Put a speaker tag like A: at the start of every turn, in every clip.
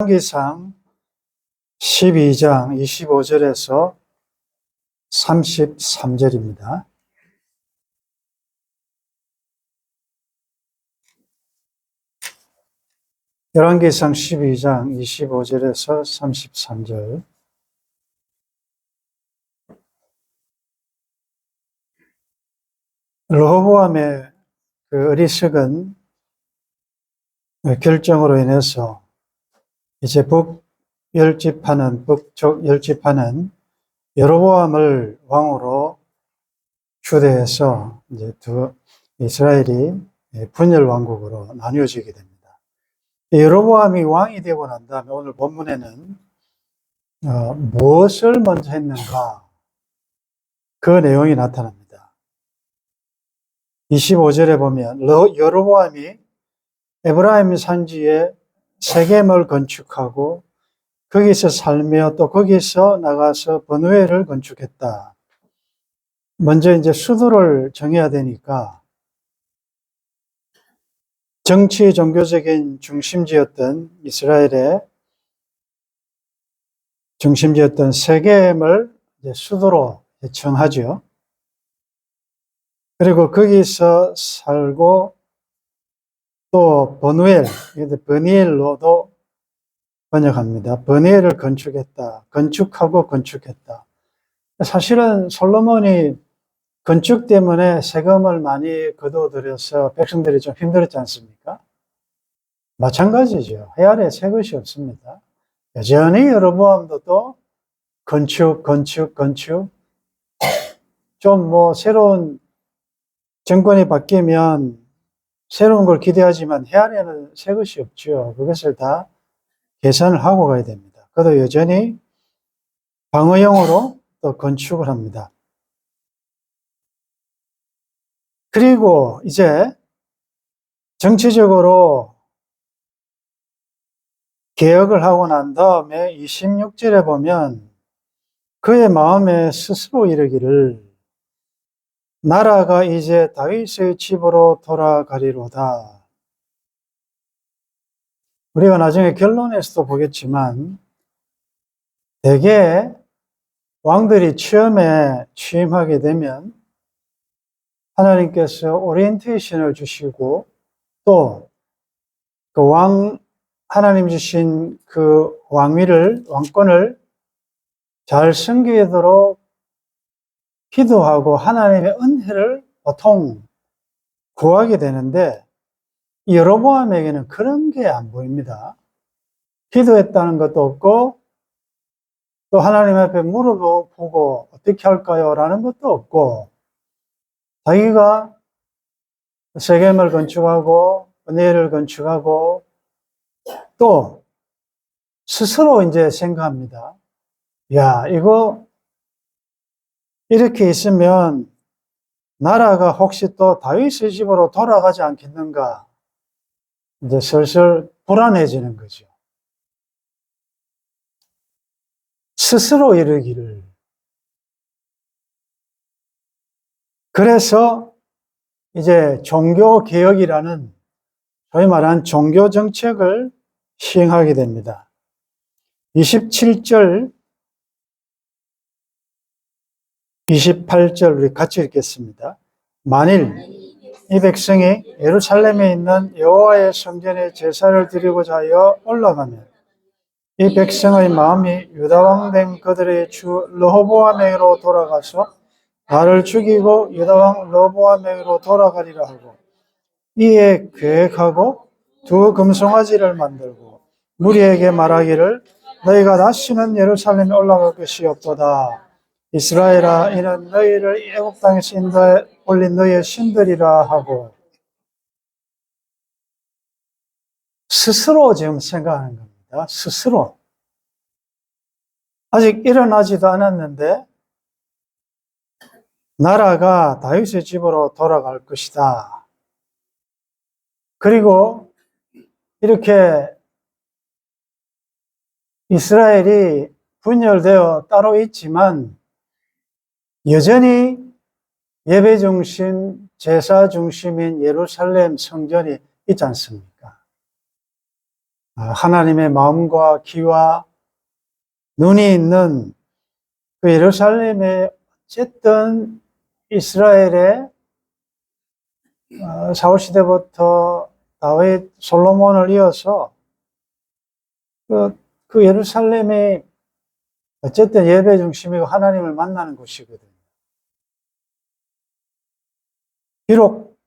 A: 열왕기상 12장 25절에서 33절입니다. 열왕기상 12장 25절에서 33절. 르호보암의 그 어리석은 결정으로 인해서 이제 북쪽 열집하는 여로보암을 왕으로 추대해서 이제 이스라엘이 분열 왕국으로 나뉘어지게 됩니다. 여로보암이 왕이 되고 난 다음에 오늘 본문에는 무엇을 먼저 했는가, 그 내용이 나타납니다. 25절에 보면 여로보암이 에브라임 산지에 세겜을 건축하고 거기서 살며 또 거기서 나가서 버누엘을 건축했다. 먼저 이제 수도를 정해야 되니까 정치 종교적인 중심지였던 이스라엘의 중심지였던 세겜을 이제 수도로 정하죠. 그리고 거기서 살고 또 버누엘, 버니엘로도 번역합니다. 버니엘을 건축했다. 건축했다. 사실은 솔로몬이 건축 때문에 세금을 많이 거둬들여서 백성들이 좀 힘들었지 않습니까? 마찬가지죠. 해 아래 새 것이 없습니다. 여전히 여로보암도 또 건축. 좀 새로운 정권이 바뀌면 새로운 걸 기대하지만 해 아래는 새 것이 없죠. 그것을 다 계산을 하고 가야 됩니다. 그래도 여전히 방어용으로 또 건축을 합니다. 그리고 이제 정치적으로 개혁을 하고 난 다음에 26절에 보면 그의 마음에 스스로 이르기를 나라가 이제 다윗의 집으로 돌아가리로다. 우리가 나중에 결론에서도 보겠지만 대개 왕들이 처음에 취임하게 되면 하나님께서 오리엔테이션을 주시고 또 그 하나님 주신 그 왕권을 잘 섬기도록 기도하고 하나님의 은혜를 보통 구하게 되는데 여로보암에게는 그런 게 안 보입니다. 기도했다는 것도 없고 또 하나님 앞에 물어보고 어떻게 할까요? 라는 것도 없고 자기가 세겜을 건축하고 버니엘을 건축하고 또 스스로 이제 생각합니다. 야, 이거 이렇게 있으면 나라가 혹시 또 다윗의 집으로 돌아가지 않겠는가? 이제 슬슬 불안해지는 거죠. 스스로 이르기를. 그래서 이제 종교개혁이라는 소위 말하는 종교정책을 시행하게 됩니다. 27절, 28절 우리 같이 읽겠습니다. 만일 이 백성이 예루살렘에 있는 여호와의 성전에 제사를 드리고자 하여 올라가면 이 백성의 마음이 유다왕 된 그들의 주 르호보암에게로 돌아가서 나를 죽이고 유다왕 르호보암에게로 돌아가리라 하고 이에 계획하고 두 금송아지를 만들고 무리에게 말하기를 너희가 다시는 예루살렘에 올라갈 것이 없도다. 이스라엘아, 이는 너희를 애국 땅에서 인도해 올린 너희의 신들이라 하고 스스로 지금 생각하는 겁니다. 스스로. 아직 일어나지도 않았는데 나라가 다윗의 집으로 돌아갈 것이다. 그리고 이렇게 이스라엘이 분열되어 따로 있지만 여전히 예배 중심, 제사 중심인 예루살렘 성전이 있지 않습니까? 하나님의 마음과 귀와 눈이 있는 그 예루살렘에 어쨌든 이스라엘의 사울 시대부터 다윗, 솔로몬을 이어서 그 예루살렘이 어쨌든 예배 중심이고 하나님을 만나는 곳이거든요. 비록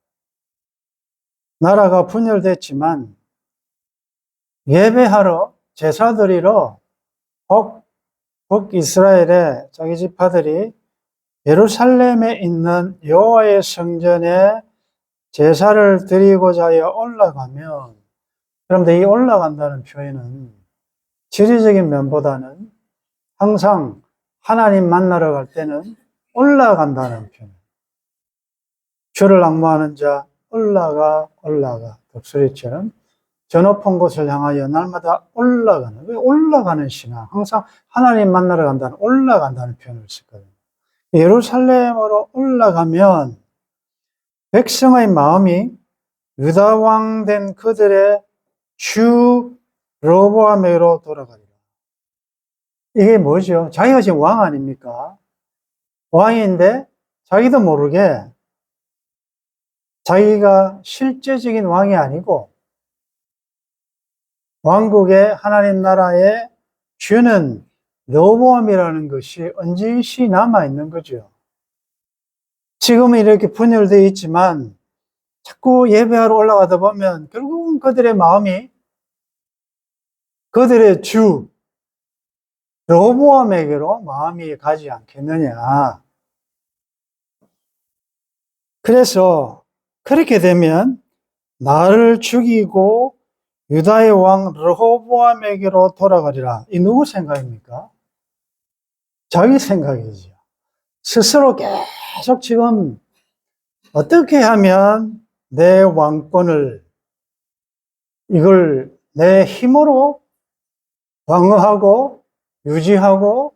A: 나라가 분열됐지만 예배하러 제사 드리러 북이스라엘의 자기 지파들이 예루살렘에 있는 여호와의 성전에 제사를 드리고자 하여 올라가면, 그런데 이 올라간다는 표현은 지리적인 면보다는 항상 하나님 만나러 갈 때는 올라간다는 표현. 주를 앙모하는 자 올라가 독수리처럼 저 높은 곳을 향하여 날마다 올라가는, 왜 올라가는 신앙, 항상 하나님 만나러 간다는 올라간다는 표현을 썼거든요. 예루살렘으로 올라가면 백성의 마음이 유다 왕 된 그들의 주 르호보암에게로 돌아가리라. 이게 뭐죠? 자기가 지금 왕 아닙니까? 왕인데 자기도 모르게 자기가 실제적인 왕이 아니고 왕국의 하나님 나라의 주는 르호보암이라는 것이 언제시 남아있는 거죠. 지금은 이렇게 분열되어 있지만 자꾸 예배하러 올라가다 보면 결국은 그들의 마음이 그들의 주 르호보암에게로 마음이 가지 않겠느냐. 그래서 그렇게 되면 나를 죽이고 유다의 왕 르호보암에게로 돌아가리라. 이 누구 생각입니까? 자기 생각이죠. 스스로 계속 지금 어떻게 하면 내 왕권을 이걸 내 힘으로 방어하고 유지하고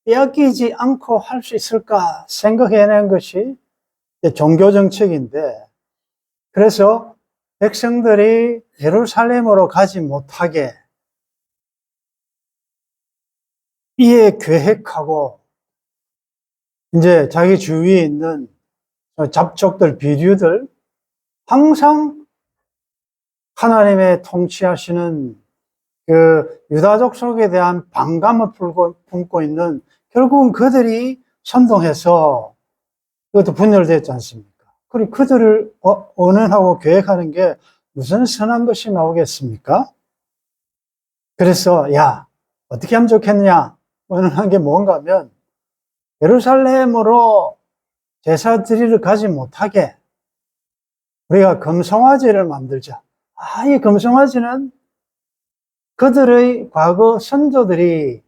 A: 빼앗기지 않고 할 수 있을까 생각해낸 것이 종교 정책인데, 그래서 백성들이 예루살렘으로 가지 못하게 이에 계획하고 이제 자기 주위에 있는 잡족들, 비류들 항상 하나님의 통치하시는 그 유다족 속에 대한 반감을 품고 있는, 결국은 그들이 선동해서 그것도 분열됐지 않습니까? 그리고 그들을 언행하고 계획하는 게 무슨 선한 것이 나오겠습니까? 그래서 야, 어떻게 하면 좋겠느냐? 언행한 게 뭔가 하면 예루살렘으로 제사 드리러 가지 못하게 우리가 금송아지를 만들자. 이 금송아지는 그들의 과거 선조들이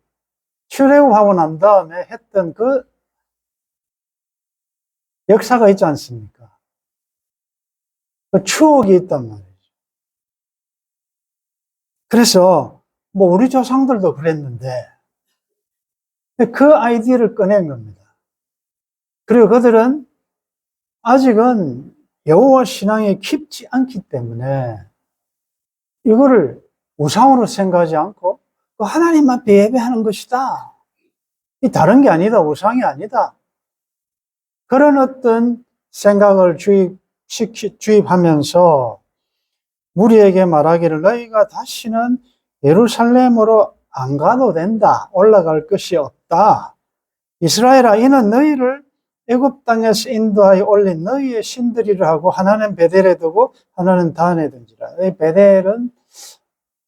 A: 출애굽하고 난 다음에 했던 그 역사가 있지 않습니까? 그 추억이 있단 말이죠. 그래서 우리 조상들도 그랬는데 그 아이디어를 꺼낸 겁니다. 그리고 그들은 아직은 여호와 신앙이 깊지 않기 때문에 이거를 우상으로 생각하지 않고 하나님 앞에 예배하는 것이다. 이 다른 게 아니다. 우상이 아니다. 그런 어떤 생각을 주입하면서 우리에게 말하기를 너희가 다시는 예루살렘으로 안 가도 된다. 올라갈 것이 없다. 이스라엘아, 이는 너희를 애굽 땅에서 인도하여 올린 너희의 신들이라 하고 하나는 베델에 두고 하나는 단에 둔지라. 이 베델은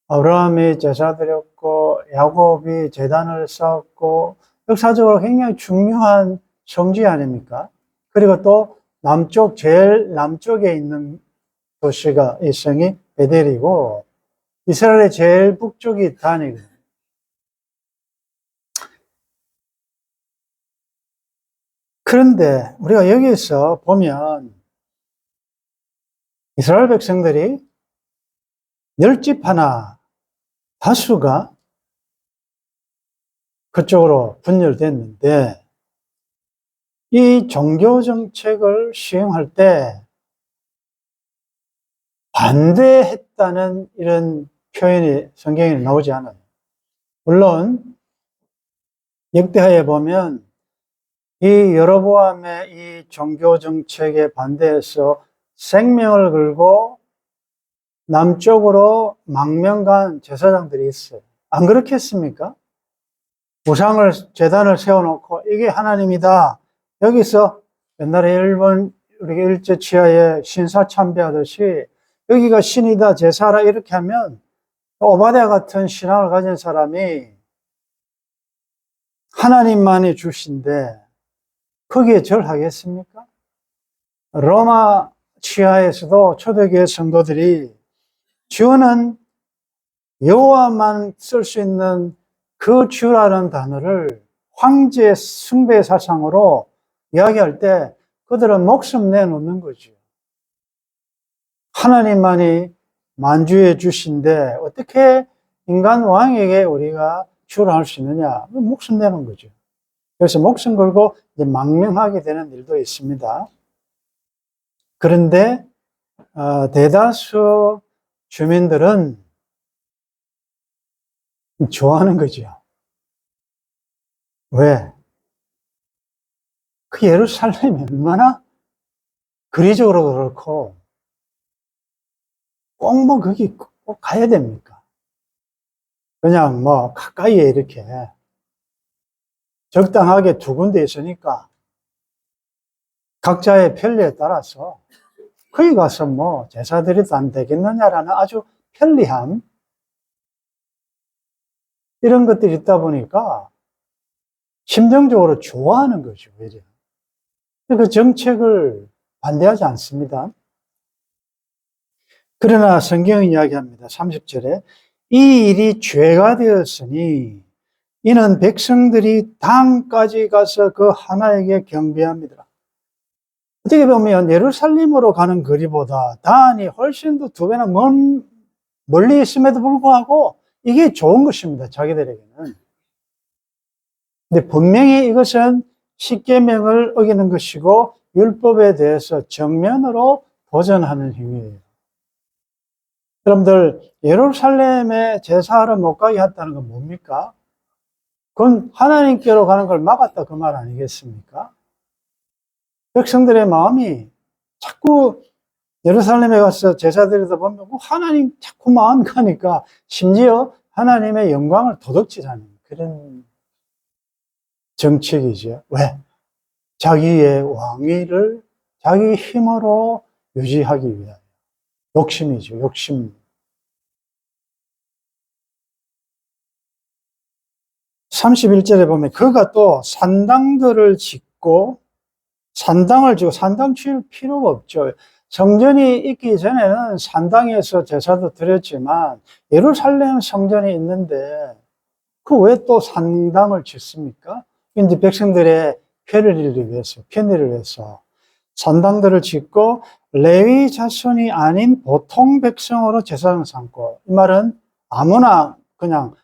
A: 아브라함이 제사 드렸고 야곱이 제단을 쌓았고 역사적으로 굉장히 중요한 성지 아닙니까? 그리고 또 제일 남쪽에 있는 도시가 이 성이 베델이고 이스라엘의 제일 북쪽이 단이거든요. 그런데 우리가 여기서 보면 이스라엘 백성들이 10집 하나 다수가 그쪽으로 분열됐는데 이 종교 정책을 시행할 때 반대했다는 이런 표현이 성경에 나오지 않아요. 물론 역대하에 보면 이 여로보암의 이 종교 정책에 반대해서 생명을 걸고 남쪽으로 망명간 제사장들이 있어요. 안 그렇겠습니까? 우상을, 제단을 세워놓고 이게 하나님이다. 여기서 옛날에 일본 우리 일제 치하에 신사 참배하듯이 여기가 신이다, 제사라 이렇게 하면 오바댜 같은 신앙을 가진 사람이 하나님만이 주신데 거기에 절하겠습니까? 로마 치하에서도 초대교회 성도들이 주는 여호와만 쓸 수 있는 그 주라는 단어를 황제 숭배 사상으로 이야기할 때 그들은 목숨 내놓는 거죠. 하나님만이 만주의 주신데 어떻게 인간 왕에게 우리가 주라 할 수 있느냐? 목숨 내는 거죠. 그래서 목숨 걸고 이제 망명하게 되는 일도 있습니다. 그런데 대다수 주민들은 좋아하는 거죠. 왜? 그 예루살렘이 얼마나 거리적으로 그렇고 꼭 뭐 거기 꼭 가야 됩니까? 그냥 뭐 가까이에 이렇게 적당하게 두 군데 있으니까 각자의 편리에 따라서 거기 가서 뭐 제사 드려도 안 되겠느냐라는 아주 편리함, 이런 것들이 있다 보니까 심정적으로 좋아하는 거죠. 오히려. 그 정책을 반대하지 않습니다. 그러나 성경은 이야기합니다. 30절에 이 일이 죄가 되었으니 이는 백성들이 단까지 가서 그 하나에게 경배합니다. 어떻게 보면 예루살렘으로 가는 거리보다 단이 훨씬 더 두 배나 멀리 있음에도 불구하고 이게 좋은 것입니다. 자기들에게는. 근데 분명히 이것은 십계명을 어기는 것이고 율법에 대해서 정면으로 도전하는 행위예요. 여러분들, 예루살렘에 제사를 못 가게 했다는 건 뭡니까? 그건 하나님께로 가는 걸 막았다 그 말 아니겠습니까? 백성들의 마음이 자꾸 예루살렘에 가서 제사 드리다 보면 하나님 자꾸 마음이 가니까 심지어 하나님의 영광을 도둑질하는 그런 정책이죠. 왜? 자기의 왕위를 자기 힘으로 유지하기 위하여. 욕심이죠, 욕심. 31절에 보면 그가 또 산당들을 짓고 산당을 지고 산당 칠 필요가 없죠. 성전이 있기 전에는 산당에서 제사도 드렸지만 예루살렘 성전이 있는데 그 왜 또 산당을 짓습니까? 이제 백성들의 편리를 위해서 산당들을 짓고 레위 자손이 아닌 보통 백성으로 제사장을 삼고, 이 말은 아무나 그냥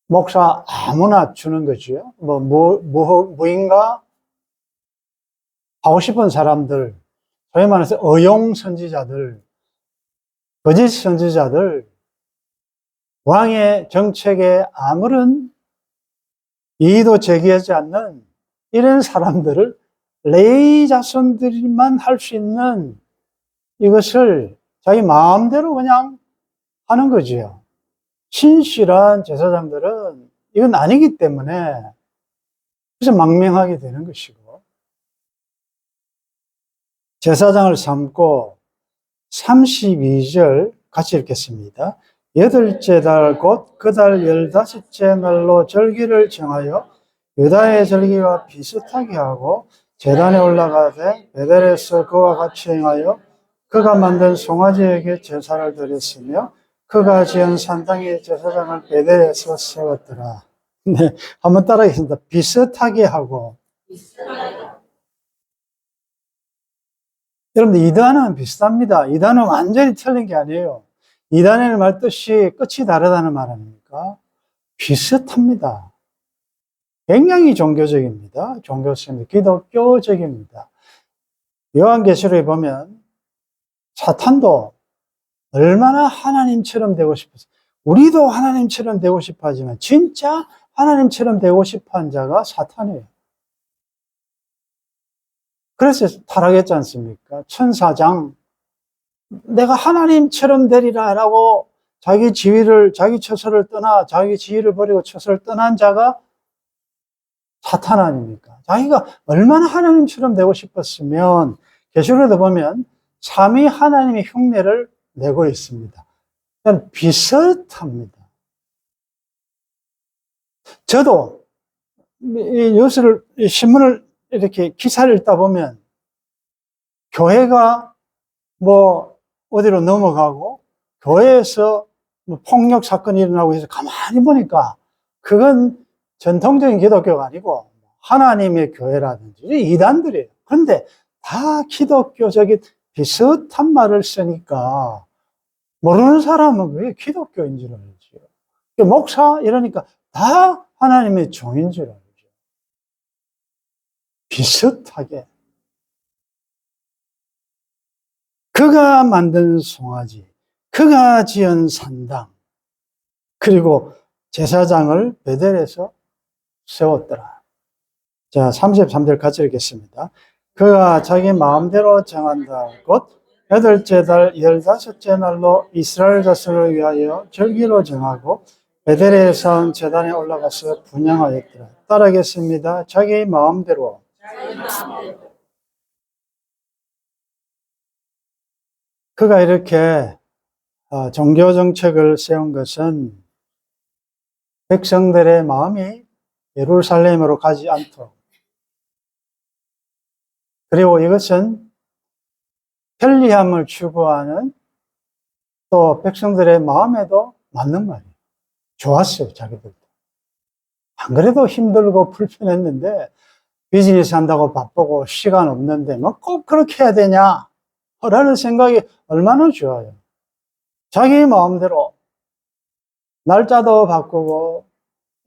A: 목사 아무나 주는 거죠. 무인가 하고 싶은 사람들, 소위 말해서 어용 선지자들, 거짓 선지자들, 왕의 정책에 아무런 이의도 제기하지 않는 이런 사람들을 레위 자손들만 할 수 있는 이것을 자기 마음대로 그냥 하는 거지요. 신실한 제사장들은 이건 아니기 때문에 그래서 망명하게 되는 것이고, 제사장을 삼고 32절 같이 읽겠습니다. 여덟째 달 곧 그 달 15째 날로 절기를 정하여 유다의 절기와 비슷하게 하고 제단에 올라가되 베델에서 그와 같이 행하여 그가 만든 송아지에게 제사를 드렸으며 그가 지은 산당의 제사장을 베델에서 세웠더라. 네, 한번 따라하겠습니다. 비슷하게 하고. 여러분들, 이단은 비슷합니다. 이단은 완전히 틀린 게 아니에요. 이단의 말 뜻이 끝이 다르다는 말 아닙니까? 비슷합니다. 굉장히 종교적입니다. 종교성이 기독교적입니다. 요한계시록에 보면 사탄도 얼마나 하나님처럼 되고 싶었어요. 우리도 하나님처럼 되고 싶어 하지만 진짜 하나님처럼 되고 싶어 한 자가 사탄이에요. 그래서 타락했지 않습니까? 천사장, 내가 하나님처럼 되리라 라고 자기 지위를, 자기 처소를 떠나, 자기 지위를 버리고 처소를 떠난 자가 사탄 아닙니까? 자기가 얼마나 하나님처럼 되고 싶었으면, 계시록에도 보면 삼위 하나님의 흉내를 내고 있습니다. 그러니까 비슷합니다. 저도 뉴스를, 신문을 이렇게 기사를 읽다 보면 교회가 뭐 어디로 넘어가고 교회에서 뭐 폭력 사건이 일어나고 해서 가만히 보니까 그건 전통적인 기독교가 아니고 하나님의 교회라든지 이단들이에요. 그런데 다 기독교적인 비슷한 말을 쓰니까 모르는 사람은 그게 기독교인 줄 알죠. 목사 이러니까 다 하나님의 종인 줄 알죠. 비슷하게. 그가 만든 송아지, 그가 지은 산당, 그리고 제사장을 베델에서 세웠더라. 자, 33절 같이 읽겠습니다. 그가 자기 마음대로 정한다. 곧 8째 달 15째 날로 이스라엘 자손을 위하여 절기로 정하고 베델에 선 제단에 올라가서 분향하였더라. 따라하겠습니다. 자기 마음대로. 그가 이렇게 종교 정책을 세운 것은 백성들의 마음이 예루살렘으로 가지 않도록, 그리고 이것은 편리함을 추구하는 또 백성들의 마음에도 맞는 말이에요. 좋았어요, 자기들도. 안 그래도 힘들고 불편했는데 비즈니스 한다고 바쁘고 시간 없는데 뭐 꼭 그렇게 해야 되냐? 라는 생각이 얼마나 좋아요. 자기 마음대로 날짜도 바꾸고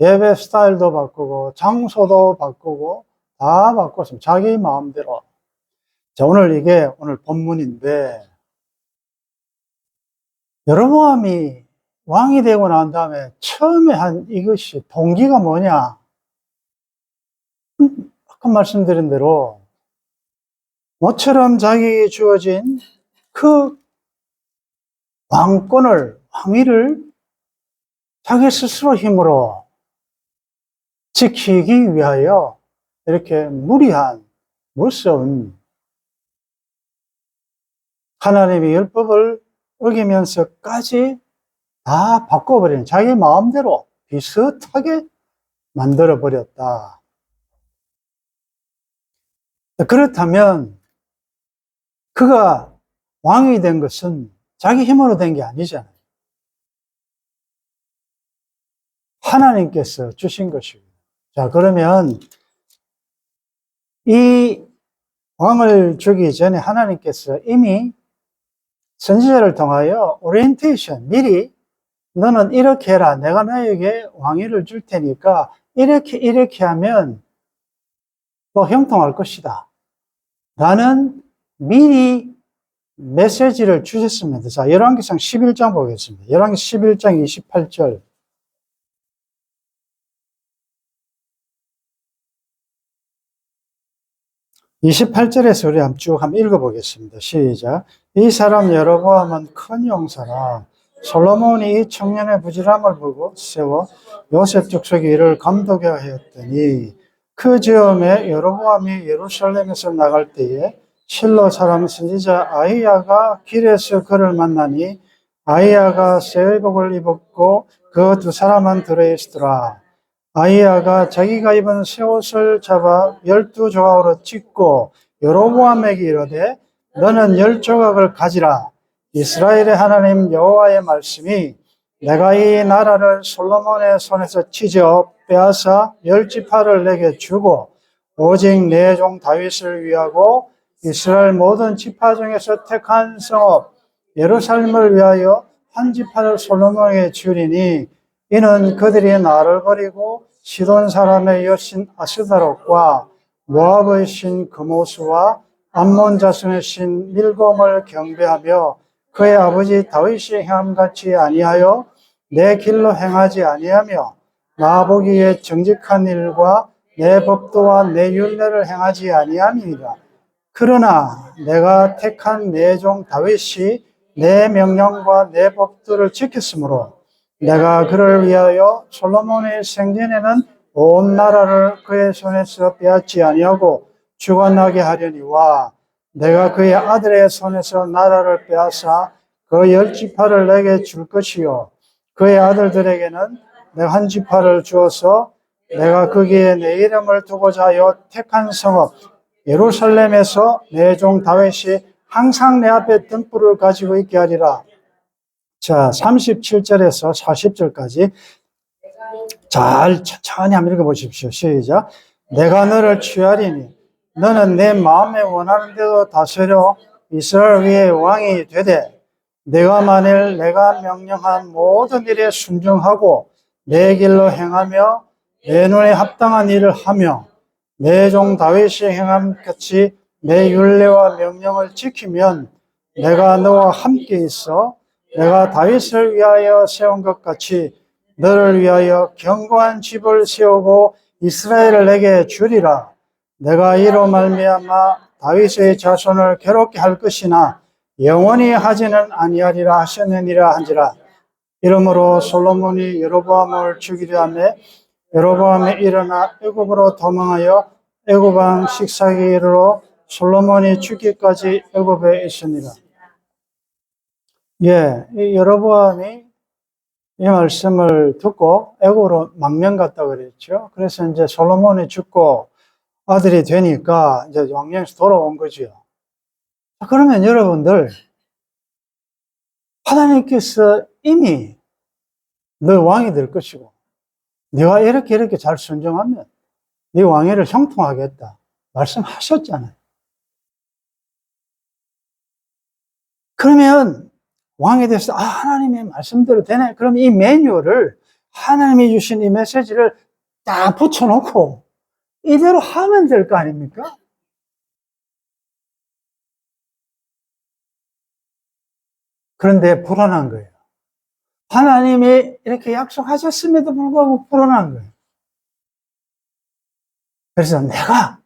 A: 예배 스타일도 바꾸고 장소도 바꾸고 다 바꿨습니다. 자기 마음대로. 자, 오늘 이게 오늘 본문인데 여로보암이 왕이 되고 난 다음에 처음에 한 이것이 동기가 뭐냐? 아까 말씀드린 대로 모처럼 자기에게 주어진 그 왕권을, 왕위를 자기 스스로 힘으로 지키기 위하여 이렇게 무리한, 무서운 하나님의 율법을 어기면서까지 다 바꿔버리는, 자기 마음대로 비슷하게 만들어버렸다. 그렇다면 그가 왕이 된 것은 자기 힘으로 된 게 아니잖아요. 하나님께서 주신 것이고. 자, 그러면 이 왕을 주기 전에 하나님께서 이미 선지자를 통하여 오리엔테이션, 미리 너는 이렇게 해라. 내가 너에게 왕위를 줄 테니까 이렇게 하면 또 형통할 것이다. 라는 미리 메시지를 주셨습니다. 자, 열왕기상 11장 보겠습니다. 열왕기 11장 28절. 28절에서 우리 한번 읽어보겠습니다. 시작. 이 사람 여로보암은 큰 용사라. 솔로몬이 이 청년의 부지런함을 보고 세워 요셉 족속이 이를 감독해 하였더니 그 즈음에 여로보암이 예루살렘에서 나갈 때에 실로 사람 선지자 아히야가 길에서 그를 만나니 아히야가 새 의복을 입었고 그 두 사람은 들어있더라. 아히야가 자기가 입은 새 옷을 잡아 12조각으로 찢고 여로보암에게 이르되 너는 10조각을 가지라. 이스라엘의 하나님 여호와의 말씀이 내가 이 나라를 솔로몬의 손에서 찢어 빼앗아 10지파를 내게 주고 오직 내 종 다윗을 위하고 이스라엘 모든 지파 중에서 택한 성읍 예루살렘을 위하여 한 지파를 솔로몬에게 주리니 이는 그들이 나를 버리고 시돈 사람의 여신 아스다롯과 모압의 신 그모스와 암몬 자손의 신 밀곰을 경배하며 그의 아버지 다윗이 행함같이 아니하여 내 길로 행하지 아니하며 나보기에 정직한 일과 내 법도와 내 율례를 행하지 아니함이니라. 그러나 내가 택한 내 종 다윗이 내 명령과 내 법도를 지켰으므로 내가 그를 위하여 솔로몬의 생전에는 온 나라를 그의 손에서 빼앗지 아니하고 주관하게 하려니와 내가 그의 아들의 손에서 나라를 빼앗아 그 10지파를 내게 줄 것이요 그의 아들들에게는 내가 한 지파를 주어서 내가 거기에 내 이름을 두고자 하여 택한 성읍 예루살렘에서 내 종 다윗이 항상 내 앞에 등불을 가지고 있게 하리라. 자, 37절에서 40절까지 잘 천천히 한번 읽어보십시오. 시작. 내가 너를 취하리니 너는 내 마음에 원하는 대로 다스려 이스라엘 위에 왕이 되되 내가 만일 내가 명령한 모든 일에 순종하고 내 길로 행하며 내 눈에 합당한 일을 하며 내 종 다윗이 행함 같이 내 율례와 명령을 지키면 내가 너와 함께 있어 내가 다윗을 위하여 세운 것 같이 너를 위하여 견고한 집을 세우고 이스라엘을 내게 주리라. 내가 이로 말미암아 다윗의 자손을 괴롭게 할 것이나 영원히 하지는 아니하리라 하셨느니라 한지라. 이러므로 솔로몬이 여로보암을 죽이려 하며 여로보암이 일어나 애굽으로 도망하여 애굽 왕 식사기에 이르러 솔로몬이 죽기까지 애굽에 있으니라. 예, 이 여로보암이 이 말씀을 듣고 애굽으로 망명 갔다 그랬죠. 그래서 이제 솔로몬이 죽고 아들이 되니까 이제 왕명에서 돌아온 거죠. 그러면 여러분들, 하나님께서 이미 너 왕이 될 것이고, 네가 이렇게 잘 순종하면 네 왕위를 형통하겠다 말씀하셨잖아요. 그러면 왕에 대해서 하나님의 말씀대로 되네. 그럼 이 매뉴얼을 하나님이 주신 이 메시지를 딱 붙여놓고 이대로 하면 될 거 아닙니까? 그런데 불안한 거예요. 하나님이 이렇게 약속하셨음에도 불구하고 불안한 거예요. 그래서 내가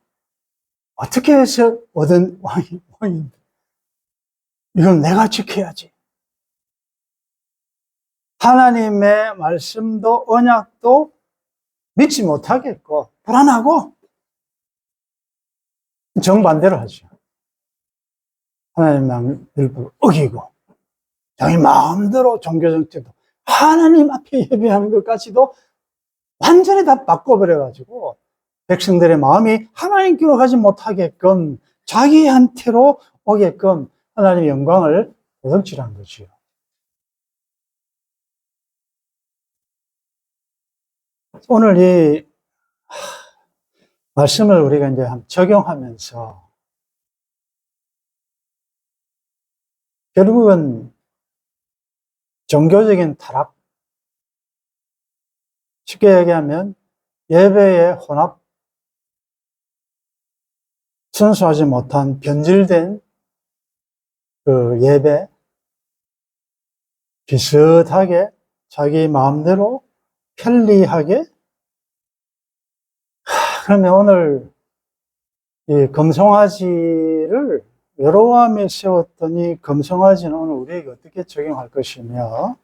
A: 어떻게 해서 얻은 왕인데 이건 내가 지켜야지. 하나님의 말씀도 언약도 믿지 못하겠고 불안하고 정반대로 하죠. 하나님의 일부를 어기고 자기 마음대로 종교정책도 하나님 앞에 예배하는 것까지도 완전히 다 바꿔버려가지고 백성들의 마음이 하나님께로 가지 못하게끔 자기한테로 오게끔 하나님의 영광을 도둑질한 거지요. 오늘 이 말씀을 우리가 이제 적용하면서 결국은 종교적인 타락, 쉽게 얘기하면 예배의 혼합, 순수하지 못한 변질된 그 예배, 비슷하게 자기 마음대로 편리하게. 그러면 오늘 이 금송아지를 여로보암이 세웠더니 금송아지는 오늘 우리에게 어떻게 적용할 것이며,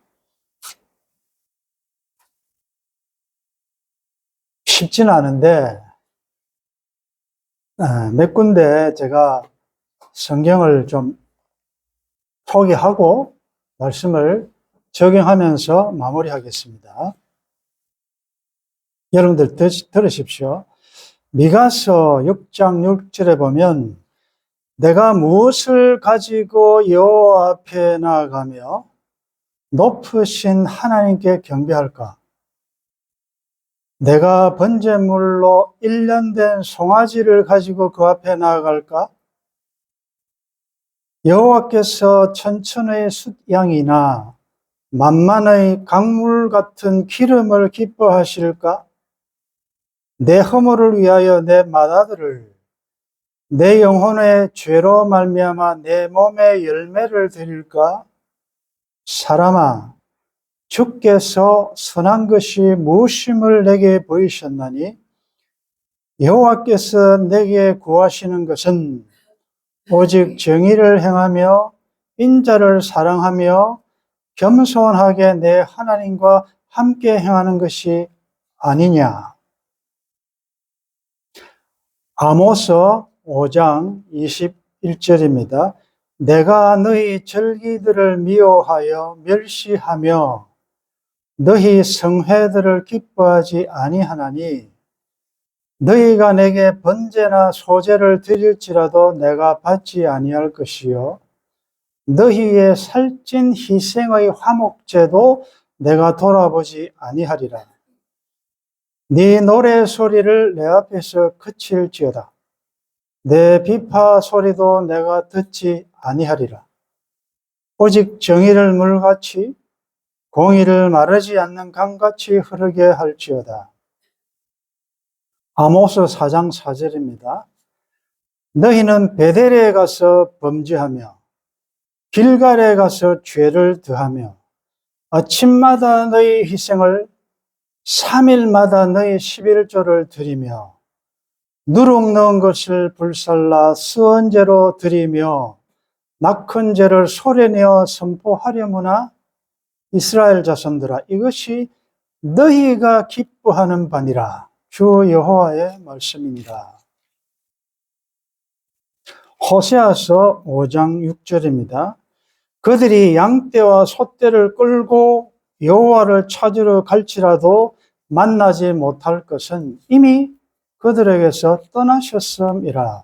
A: 쉽지는 않은데 몇 군데 제가 성경을 좀 소개하고 말씀을 적용하면서 마무리하겠습니다. 여러분들 들으십시오. 미가서 6장 6절에 보면 내가 무엇을 가지고 여호와 앞에 나아가며 높으신 하나님께 경배할까? 내가 번제물로 1년 된 송아지를 가지고 그 앞에 나아갈까? 여호와께서 천천의 숫양이나 만만의 강물 같은 기름을 기뻐하실까? 내 허물을 위하여 내 맏아들을 내 영혼의 죄로 말미암아 내 몸의 열매를 드릴까? 사람아, 주께서 선한 것이 무엇임을 내게 보이셨나니 여호와께서 내게 구하시는 것은 오직 정의를 행하며 인자를 사랑하며 겸손하게 내 하나님과 함께 행하는 것이 아니냐. 아모스 5장 21절입니다. 내가 너희 절기들을 미워하여 멸시하며 너희 성회들을 기뻐하지 아니하나니 너희가 내게 번제나 소제를 드릴지라도 내가 받지 아니할 것이요 너희의 살찐 희생의 화목제도 내가 돌아보지 아니하리라. 네 노래 소리를 내 앞에서 그칠지어다. 내 비파 소리도 내가 듣지 아니하리라. 오직 정의를 물같이 공의를 마르지 않는 강같이 흐르게 할지어다. 아모스 4장 4절입니다. 너희는 베델에 가서 범죄하며 길갈에 가서 죄를 더하며 아침마다 너희 희생을 3일마다 너희 11조를 드리며 누룩 넣은 것을 불살라 수언제로 드리며 낙헌제를 소리내어 선포하려무나 이스라엘 자손들아 이것이 너희가 기뻐하는 바니라. 주 여호와의 말씀입니다. 호세아서 5장 6절입니다. 그들이 양떼와 소떼를 끌고 여호와를 찾으러 갈지라도 만나지 못할 것은 이미 그들에게서 떠나셨음이라.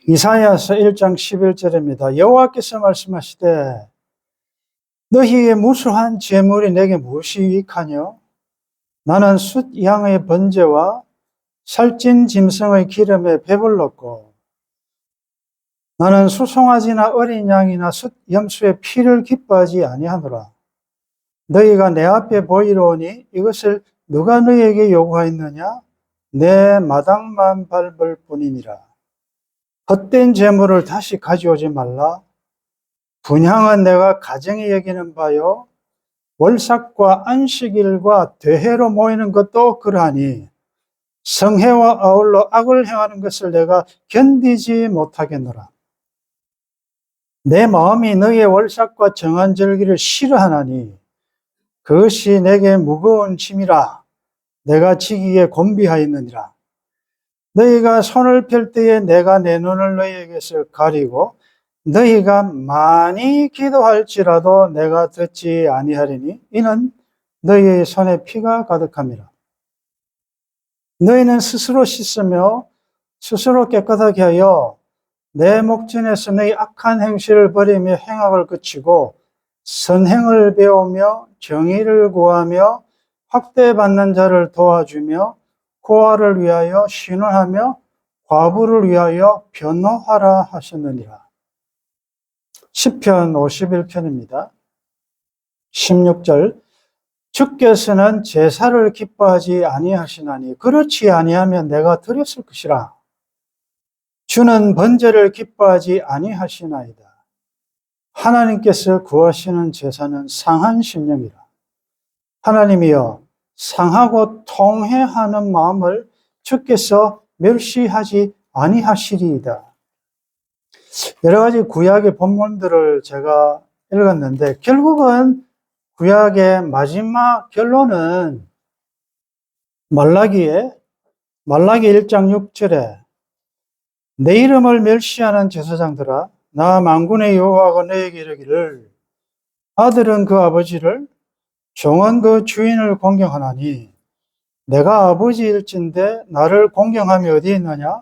A: 이사야서 1장 11절입니다. 여호와께서 말씀하시되 너희의 무수한 재물이 내게 무엇이 유익하뇨? 나는 숫 양의 번제와 살찐 짐승의 기름에 배불렀고 나는 수송아지나 어린 양이나 숫 염소의 피를 기뻐하지 아니하노라. 너희가 내 앞에 보이러 오니 이것을 누가 너희에게 요구하였느냐? 내 마당만 밟을 뿐이니라. 헛된 재물을 다시 가져오지 말라. 분향은 내가 가정이 여기는 바요. 월삭과 안식일과 대회로 모이는 것도 그러하니 성회와 아울러 악을 행하는 것을 내가 견디지 못하겠노라. 내 마음이 너희의 월삭과 정한 절기를 싫어하나니 그것이 내게 무거운 짐이라 내가 지기에 곤비하였느니라. 너희가 손을 펼 때에 내가 내 눈을 너희에게서 가리고 너희가 많이 기도할지라도 내가 듣지 아니하리니 이는 너희의 손에 피가 가득함이라. 너희는 스스로 씻으며 스스로 깨끗하게 하여 내 목전에서 너희 악한 행실을 버리며 행악을 그치고 선행을 배우며 정의를 구하며 학대받는 자를 도와주며 고아를 위하여 신원하며 과부를 위하여 변호하라 하셨느니라. 시편 51편입니다. 16절 주께서는 제사를 기뻐하지 아니하시나니 그렇지 아니하면 내가 드렸을 것이라. 주는 번제를 기뻐하지 아니하시나이다. 하나님께서 구하시는 제사는 상한 심령이라. 하나님이여 상하고 통회하는 마음을 주께서 멸시하지 아니하시리이다. 여러 가지 구약의 본문들을 제가 읽었는데 결국은 구약의 마지막 결론은 말라기 1장 6절에 내 이름을 멸시하는 제사장들아 나 만군의 여호와가 너에게 이르기를 아들은 그 아버지를 종은 그 주인을 공경하나니 내가 아버지일진데 나를 공경함이 어디 있느냐?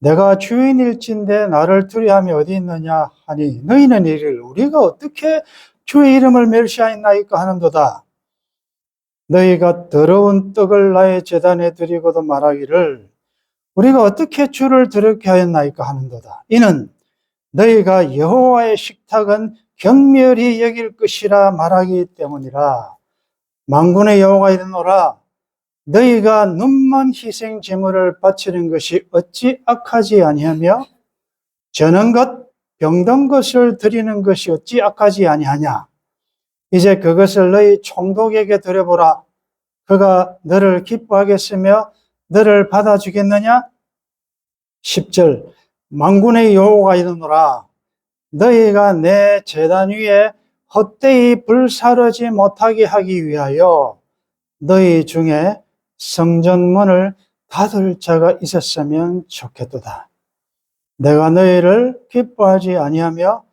A: 내가 주인일진데 나를 두려함이 어디 있느냐 하니 너희는 이르기를 우리가 어떻게 주의 이름을 멸시하였나이까 하는도다. 너희가 더러운 떡을 나의 제단에 드리고도 말하기를 우리가 어떻게 주를 더럽게 하였나이까 하는도다. 이는 너희가 여호와의 식탁은 경멸히 여길 것이라 말하기 때문이라. 만군의 여호와가 이르노라 너희가 눈먼 희생 제물을 바치는 것이 어찌 악하지 아니하며 저는 것 병든 것을 드리는 것이 어찌 악하지 아니하냐. 이제 그것을 너희 총독에게 드려보라. 그가 너를 기뻐하겠으며 너를 받아주겠느냐? 10절 만군의 여호와가 이르노라. 너희가 내 제단 위에 헛되이 불사르지 못하게 하기 위하여 너희 중에 성전문을 닫을 자가 있었으면 좋겠도다. 내가 너희를 기뻐하지 아니하며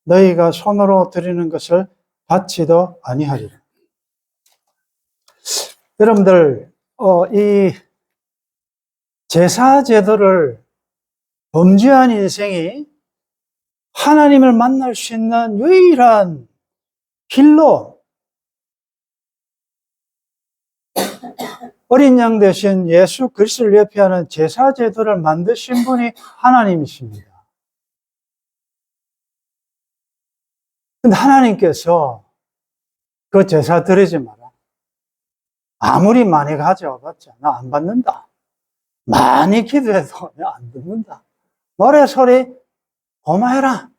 A: 너희가 손으로 드리는 것을 받지도 아니하리라. 여러분들, 이 제사 제도를 범죄한 인생이 하나님을 만날 수 있는 유일한 길로 어린 양 대신 예수 그리스도를 예표하는 제사 제도를 만드신 분이 하나님이십니다. 근데 하나님께서 그 제사 드리지 마라. 아무리 많이 가져와봤자 나 안 받는다. 많이 기도해도 내가 안 듣는다. 노래 소리 고마해라.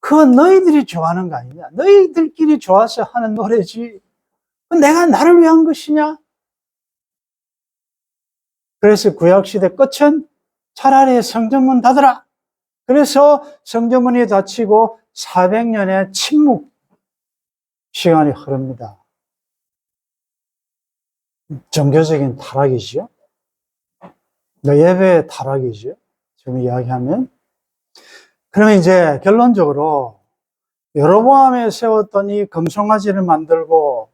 A: 그건 너희들이 좋아하는 거 아니냐. 너희들끼리 좋아서 하는 노래지. 내가 나를 위한 것이냐? 그래서 구약시대 끝은 차라리 성전문 닫으라. 그래서 성전문이 닫히고 400년의 침묵 시간이 흐릅니다. 종교적인 타락이죠. 예배의 타락이죠. 지금 이야기하면. 그러면 이제 결론적으로 여로보암에 세웠던 이 금송아지를 만들고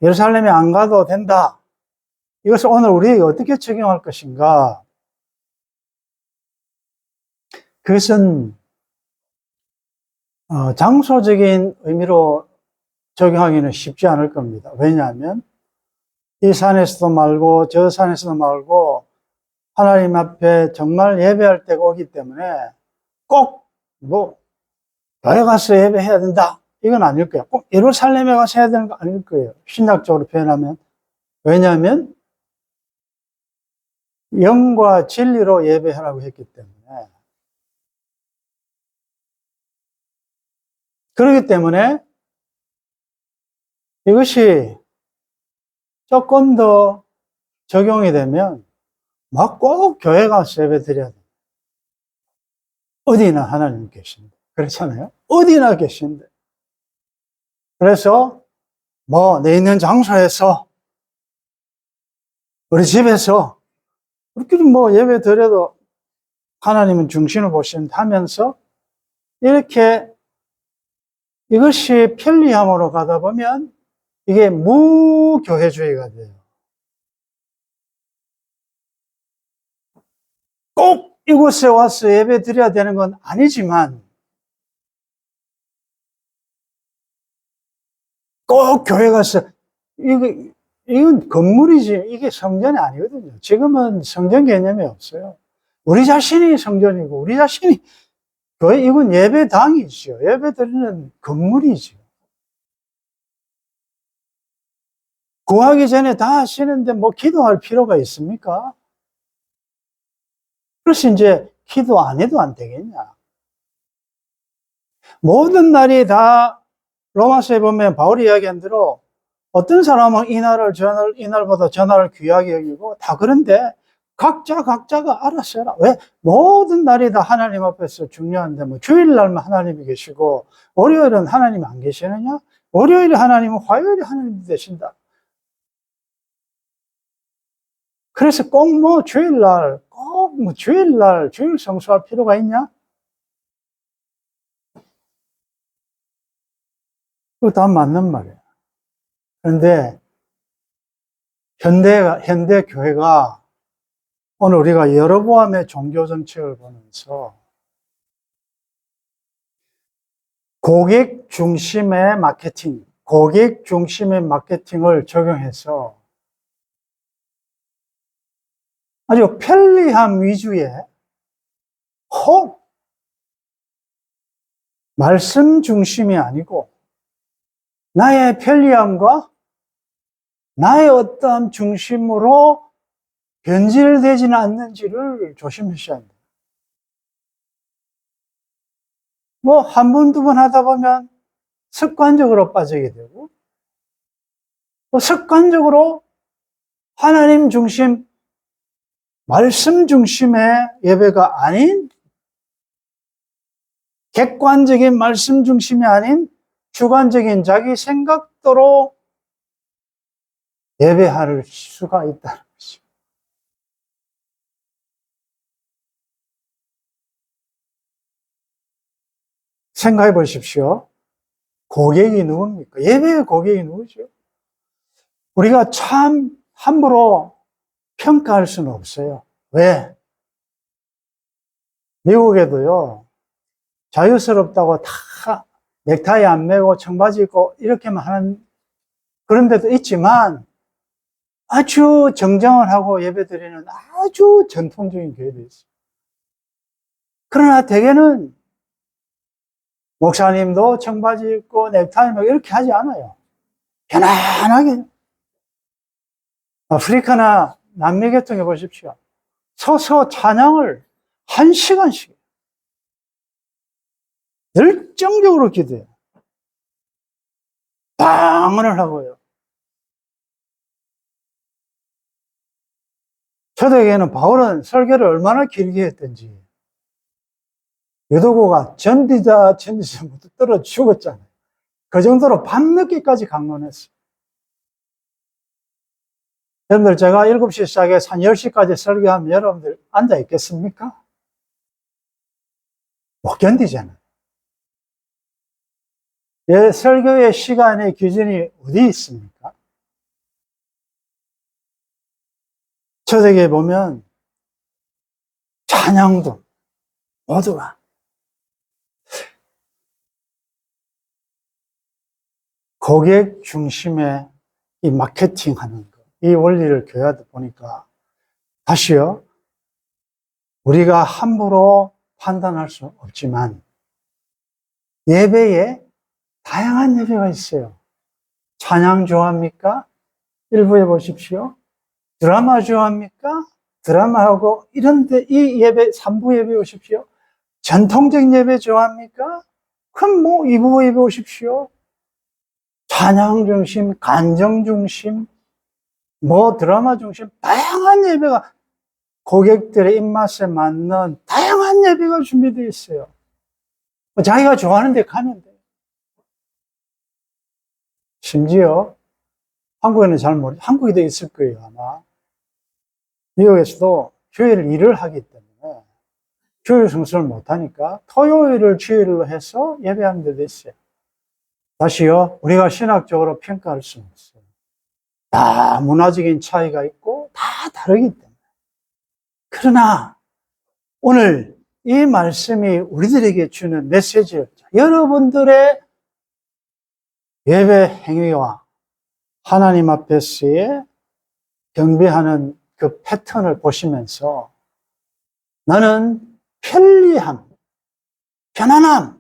A: 예루살렘에 안 가도 된다. 이것을 오늘 우리에게 어떻게 적용할 것인가? 그것은 장소적인 의미로 적용하기는 쉽지 않을 겁니다. 왜냐하면 이 산에서도 말고 저 산에서도 말고 하나님 앞에 정말 예배할 때가 오기 때문에 꼭 교회 가서 예배해야 된다. 이건 아닐 거예요. 꼭 예루살렘에 가서 해야 되는 거 아닐 거예요. 신학적으로 표현하면. 왜냐하면 영과 진리로 예배하라고 했기 때문에. 그렇기 때문에 이것이 조금 더 적용이 되면 막 꼭 교회 가서 예배 드려야 돼. 어디나 하나님 계신데. 그렇잖아요. 어디나 계신데. 그래서 내 있는 장소에서 우리 집에서 우리끼리 예배 드려도 하나님은 중심을 보신다 하면서 이렇게 이것이 편리함으로 가다 보면 이게 무교회주의가 돼요. 꼭 이곳에 와서 예배 드려야 되는 건 아니지만 꼭 교회 가서 이건 건물이지 이게 성전이 아니거든요. 지금은 성전 개념이 없어요. 우리 자신이 성전이고 우리 자신이 교회 이건 예배당이죠. 예배 드리는 건물이죠. 구하기 전에 다 하시는데 기도할 필요가 있습니까? 그래서 이제 기도 안 해도 안 되겠냐. 모든 날이 다 로마서에 보면 바울이 이야기한 대로 어떤 사람은 이날보다 전날을 귀하게 여기고 다 그런데 각자가 알아서 해라. 왜? 모든 날이 다 하나님 앞에서 중요한데 주일날만 하나님이 계시고 월요일은 하나님이 안 계시느냐? 월요일에 하나님은 화요일에 하나님이 되신다. 그래서 꼭 주일날 주일 성수할 필요가 있냐? 그거 다 맞는 말이에요. 그런데 현대 교회가 오늘 우리가 여로보암의 종교 정책을 보면서 고객 중심의 마케팅을 적용해서 아주 편리함 위주의 말씀 중심이 아니고 나의 편리함과 나의 어떠함 중심으로 변질되지는 않는지를 조심하셔야 합니다. 뭐 한 번, 두 번 하다 보면 습관적으로 빠지게 되고, 또 습관적으로 하나님 중심, 말씀 중심의 예배가 아닌, 객관적인 말씀 중심이 아닌 주관적인 자기 생각대로 예배할 수가 있다는 것이죠. 생각해 보십시오. 고객이 누굽니까? 예배의 고객이 누구죠? 우리가 참 함부로 평가할 수는 없어요. 왜? 미국에도요, 자유스럽다고 다 넥타이 안 매고 청바지 입고 이렇게만 하는 그런 데도 있지만 아주 정장을 하고 예배드리는 아주 전통적인 교회도 있어요. 그러나 대개는 목사님도 청바지 입고 넥타이 매고 이렇게 하지 않아요. 편안하게. 아프리카나 남미 같은 게 보십시오. 서서 찬양을 1시간씩 열정적으로 기도해요. 방언을 하고요. 초대교회는 바울은 설교를 얼마나 길게 했던지 유도구가 전디자 전디자부터 떨어 죽었잖아요. 그 정도로 밤늦게까지 강론했어요. 여러분들 제가 7시 시작해서 한 10시까지 설교하면 여러분들 앉아 있겠습니까? 못 견디잖아요. 설교의 시간의 기준이 어디 있습니까? 초대교회 보면 찬양도 모두가 고객 중심의 이 마케팅 하는 거, 이 원리를 교회하다 보니까 다시요, 우리가 함부로 판단할 수 없지만 예배에 다양한 예배가 있어요. 찬양 좋아합니까? 일부에 보십시오. 드라마 좋아합니까? 드라마하고 이런데 이 예배, 3부 예배 오십시오. 전통적 예배 좋아합니까? 그럼 뭐 2부 예배 오십시오. 찬양 중심, 간정 중심, 뭐 드라마 중심, 다양한 예배가 고객들의 입맛에 맞는 다양한 예배가 준비되어 있어요. 자기가 좋아하는 데 가면 돼요. 심지어 한국에는 잘 모르죠. 한국에도 있을 거예요, 아마. 미국에서도 주일 일을 하기 때문에 주일 성수를 못하니까 토요일을 주일로 해서 예배하는 데도 있어요. 다시요, 우리가 신학적으로 평가할 수는 없어요. 다 문화적인 차이가 있고 다 다르기 때문에. 그러나 오늘 이 말씀이 우리들에게 주는 메시지를, 여러분들의 예배 행위와 하나님 앞에서의 경배하는 그 패턴을 보시면서 나는 편리함, 편안함,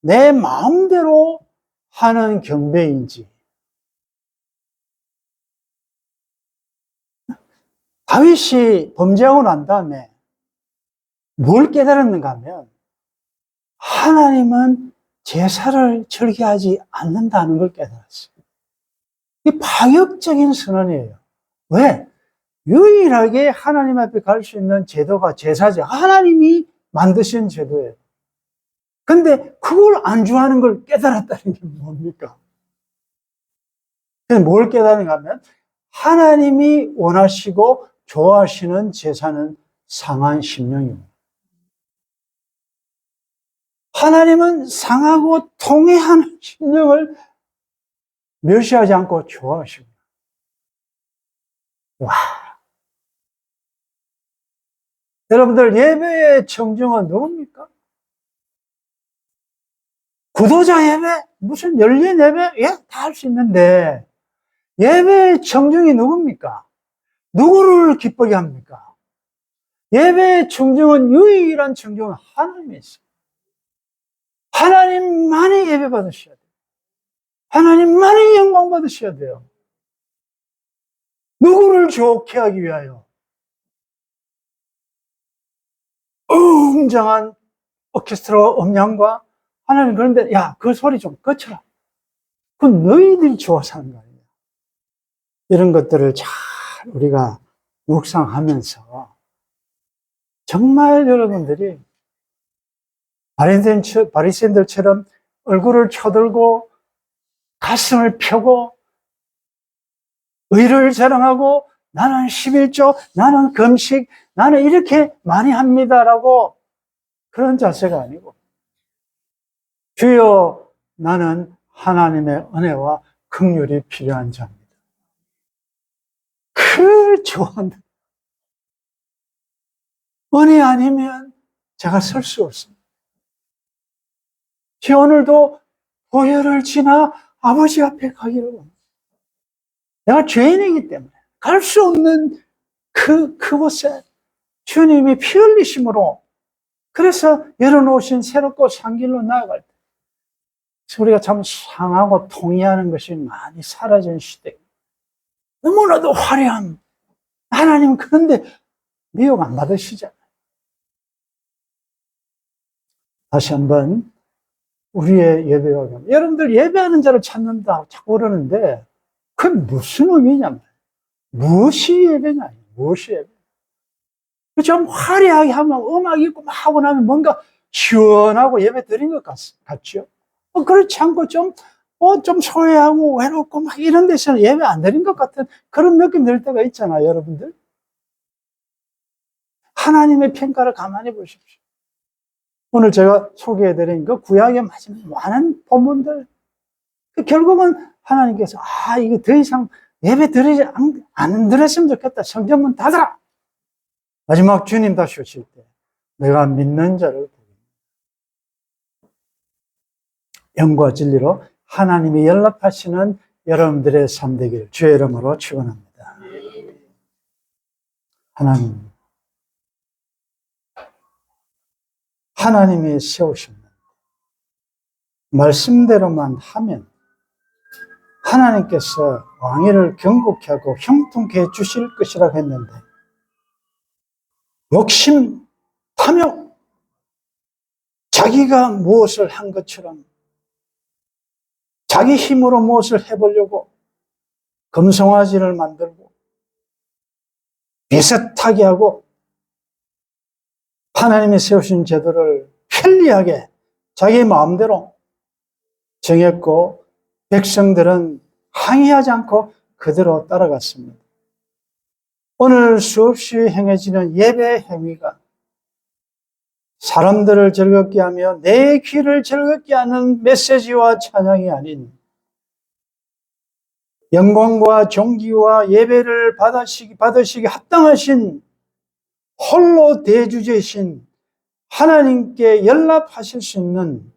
A: 내 마음대로 하는 경배인지, 다윗이 범죄하고 난 다음에 뭘 깨달았는가 하면 하나님은 제사를 절개하지 않는다는 걸 깨달았어요. 이 파격적인 선언이에요. 왜? 유일하게 하나님 앞에 갈 수 있는 제도가 제사죠. 하나님이 만드신 제도예요. 근데 그걸 안주하는 걸 깨달았다는 게 뭡니까? 뭘 깨달은가 하면 하나님이 원하시고 좋아하시는 제사는 상한 심령입니다. 하나님은 상하고 통회하는 심령을 멸시하지 않고 좋아하십니다. 와. 여러분들, 예배의 청중은 누굽니까? 구도자 예배? 무슨 열린 예배? 예, 다 할 수 있는데, 예배의 청중이 누굽니까? 누구를 기쁘게 합니까? 예배의 청중은, 유일한 청중은 하나님이 있어요. 하나님만이 예배 받으셔야 돼요. 하나님만이 영광 받으셔야 돼요. 누구를 좋게 하기 위하여? 웅장한 오케스트라 음향과 하나님 그런데 야, 그 소리 좀 꺼쳐라. 그건 너희들이 좋아서 하는 거 아니야. 이런 것들을 잘 우리가 묵상하면서 정말 여러분들이 바리새인들처럼 얼굴을 쳐들고 가슴을 펴고 의를 자랑하고 나는 11조, 나는 금식, 나는 이렇게 많이 합니다라고 그런 자세가 아니고 주여 나는 하나님의 은혜와 긍휼이 필요한 자입니다. 그 좋아한다. 은혜 아니면 제가 설 수 없습니다. 오늘도 보혈을 지나 아버지 앞에 가기를 원합니다. 내가 죄인이기 때문에 갈 수 없는 그곳에 주님이 피 흘리심으로 그래서 열어놓으신 새롭고 산 길로 나아갈 때 우리가 참 상하고 통이하는 것이 많이 사라진 시대. 너무나도 화려한 하나님은 그런데 미혹 안 받으시잖아요. 다시 한번 우리의 예배가 여러분들 예배하는 자를 찾는다 자꾸 그러는데 그게 무슨 의미냐면 무엇이 예배냐? 무엇이 예배? 좀 화려하게 하면 음악 있고 막 하고 나면 뭔가 시원하고 예배 드린 것 같죠? 그렇지 않고 좀 소외하고 외롭고 막 이런 데서는 예배 안 드린 것 같은 그런 느낌 들 때가 있잖아요, 여러분들. 하나님의 평가를 가만히 보십시오. 오늘 제가 소개해드린 그 구약의 많은 본문들, 결국은 하나님께서, 이거 더 이상 예배 드리지, 안 드렸으면 좋겠다. 성전문 닫아라! 마지막 주님 다시 오실 때, 내가 믿는 자를 영과 진리로 하나님이 연락하시는 여러분들의 삶 되기를 주의 이름으로 축원합니다. 하나님이 세우신 말씀대로만 하면 하나님께서 왕위를 경고케 하고 형통케 해 주실 것이라고 했는데 욕심, 탐욕, 자기가 무엇을 한 것처럼 자기 힘으로 무엇을 해보려고 금송아지를 만들고 비슷하게 하고 하나님이 세우신 제도를 편리하게 자기 마음대로 정했고 백성들은 항의하지 않고 그대로 따라갔습니다. 오늘 수없이 행해지는 예배 행위가 사람들을 즐겁게 하며 내 귀를 즐겁게 하는 메시지와 찬양이 아닌 영광과 존귀와 예배를 받으시기 합당하신 홀로 대주제신 하나님께 연락하실 수 있는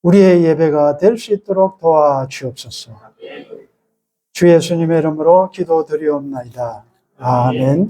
A: 우리의 예배가 될 수 있도록 도와주옵소서. 주 예수님의 이름으로 기도드리옵나이다. 아멘.